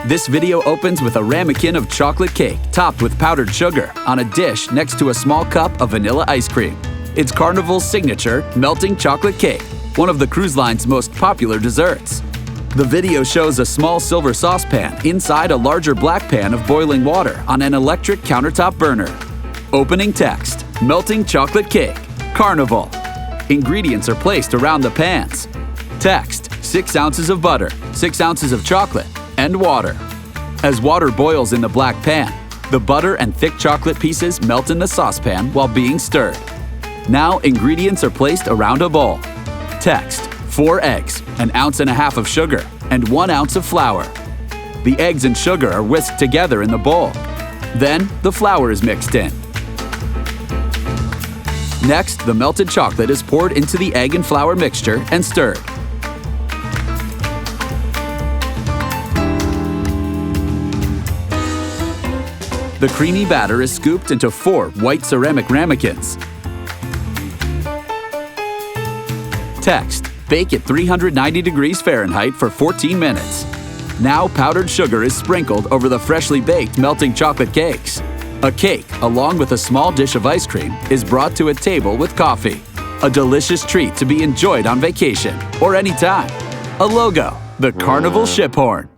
This video opens with a ramekin of chocolate cake topped with powdered sugar on a dish next to a small cup of vanilla ice cream. It's Carnival's signature melting chocolate cake, one of the cruise line's most popular desserts. The video shows a small silver saucepan inside a larger black pan of boiling water on an electric countertop burner. Opening text: melting chocolate cake, Carnival. Ingredients are placed around the pans. Text: 6 ounces of butter, 6 ounces of chocolate, and water. As water boils in the black pan, the butter and thick chocolate pieces melt in the saucepan while being stirred. Now ingredients are placed around a bowl. Text: 4 eggs, 1.5 ounces of sugar, and 1 ounce of flour. The eggs and sugar are whisked together in the bowl. Then the flour is mixed in. Next, the melted chocolate is poured into the egg and flour mixture and stirred. The creamy batter is scooped into 4 white ceramic ramekins. Text: bake at 390 degrees Fahrenheit for 14 minutes. Now powdered sugar is sprinkled over the freshly baked melting chocolate cakes. A cake, along with a small dish of ice cream, is brought to a table with coffee. A delicious treat to be enjoyed on vacation or anytime. A logo: the Carnival Shiphorn.